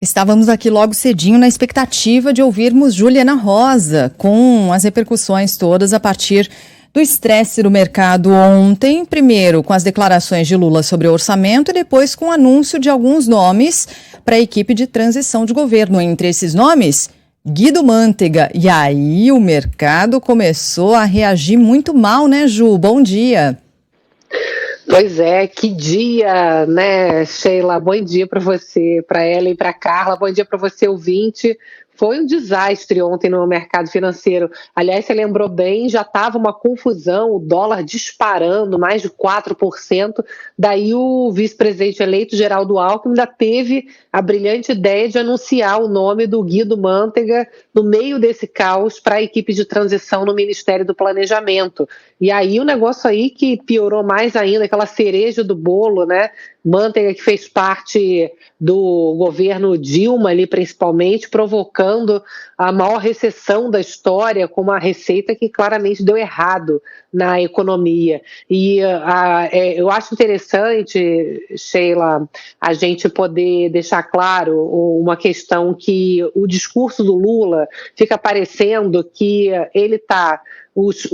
Estávamos aqui logo cedinho na expectativa de ouvirmos Juliana Rosa com as repercussões todas a partir do estresse do mercado ontem, primeiro com as declarações de Lula sobre o orçamento e depois com o anúncio de alguns nomes para a equipe de transição de governo. Entre esses nomes, Guido Mantega. E aí o mercado começou a reagir muito mal, né, Ju? Bom dia. Pois é, que dia, né, Sheila? Bom dia para você, para ela e para Carla. Bom dia para você, ouvinte. Foi um desastre ontem no mercado financeiro. Aliás, você lembrou bem, já estava uma confusão, o dólar disparando, mais de 4%. Daí o vice-presidente eleito, Geraldo Alckmin, ainda teve a brilhante ideia de anunciar o nome do Guido Mantega no meio desse caos para a equipe de transição no Ministério do Planejamento. E aí o negócio aí que piorou mais ainda, aquela cereja do bolo, né? Mantega, que fez parte do governo Dilma ali, principalmente, provocando a maior recessão da história, com uma receita que claramente deu errado na economia. E eu acho interessante, Sheila, a gente poder deixar claro uma questão que o discurso do Lula fica parecendo que ele está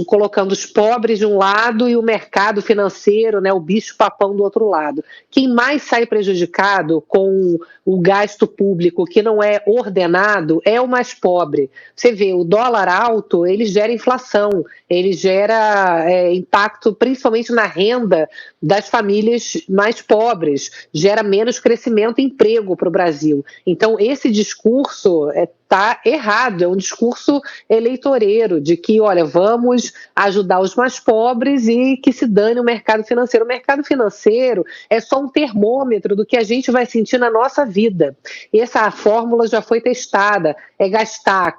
colocando os pobres de um lado e o mercado financeiro, né, o bicho-papão do outro lado. Quem mais sai prejudicado com o gasto público que não é ordenado é o mais pobre. Você vê, o dólar alto, ele gera inflação, ele gera impacto principalmente na renda das famílias mais pobres, gera menos crescimento e emprego para o Brasil. Então, esse discurso está errado, é um discurso eleitoreiro, de que, olha, vamos ajudar os mais pobres e que se dane o mercado financeiro. O mercado financeiro é só um termômetro do que a gente vai sentir na nossa vida. E essa fórmula já foi testada, é gastar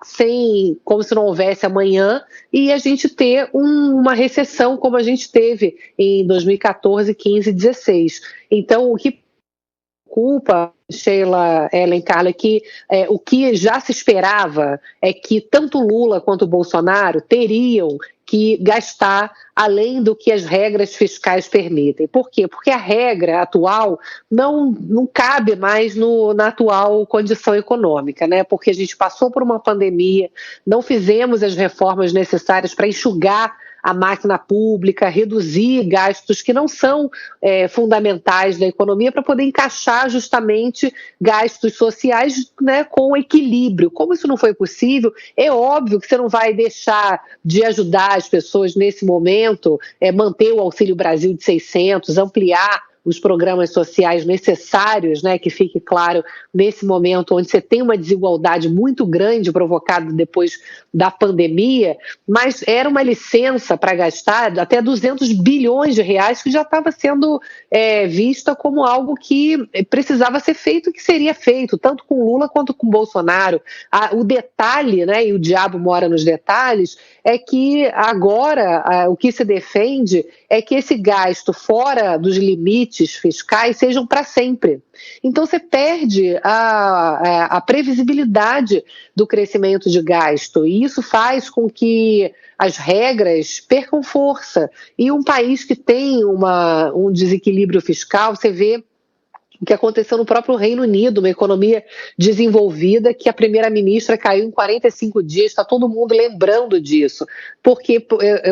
como se não houvesse amanhã e a gente ter uma recessão como a gente teve em 2014, 15 e 16. Então, o que culpa, Sheila, Ellen, Carla, que o que já se esperava é que tanto Lula quanto Bolsonaro teriam que gastar além do que as regras fiscais permitem. Por quê? Porque a regra atual não cabe mais na atual condição econômica, né? Porque a gente passou por uma pandemia, não fizemos as reformas necessárias para enxugar a máquina pública, reduzir gastos que não são fundamentais da economia para poder encaixar justamente gastos sociais, né, com equilíbrio. Como isso não foi possível, é óbvio que você não vai deixar de ajudar as pessoas nesse momento, manter o Auxílio Brasil de 600, ampliar os programas sociais necessários, né, que fique claro, nesse momento onde você tem uma desigualdade muito grande provocada depois da pandemia, mas era uma licença para gastar até 200 bilhões de reais que já estava sendo vista como algo que precisava ser feito e que seria feito, tanto com Lula quanto com Bolsonaro. O detalhe, né, e o diabo mora nos detalhes, é que agora o que se defende é que esse gasto fora dos limites fiscais sejam para sempre. Então você perde a previsibilidade do crescimento de gasto e isso faz com que as regras percam força. E um país que tem um desequilíbrio fiscal, você vê o que aconteceu no próprio Reino Unido, uma economia desenvolvida que a primeira-ministra caiu em 45 dias, está todo mundo lembrando disso, porque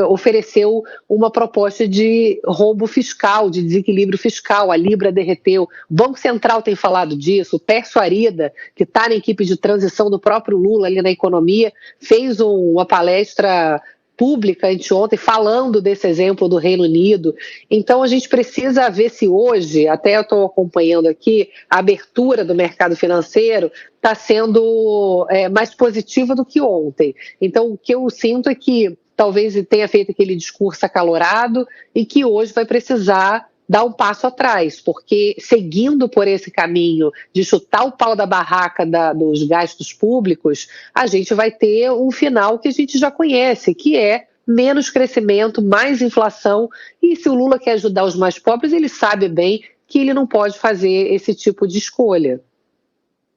ofereceu uma proposta de rombo fiscal, de desequilíbrio fiscal, a Libra derreteu, o Banco Central tem falado disso, o Pércio Arida, que está na equipe de transição do próprio Lula ali na economia, fez uma palestra pública anteontem, falando desse exemplo do Reino Unido. Então, a gente precisa ver se hoje, até eu estou acompanhando aqui, a abertura do mercado financeiro está sendo mais positiva do que ontem. Então, o que eu sinto é que talvez tenha feito aquele discurso acalorado e que hoje vai precisar dar um passo atrás, porque seguindo por esse caminho de chutar o pau da barraca dos gastos públicos, a gente vai ter um final que a gente já conhece, que é menos crescimento, mais inflação, e se o Lula quer ajudar os mais pobres, ele sabe bem que ele não pode fazer esse tipo de escolha.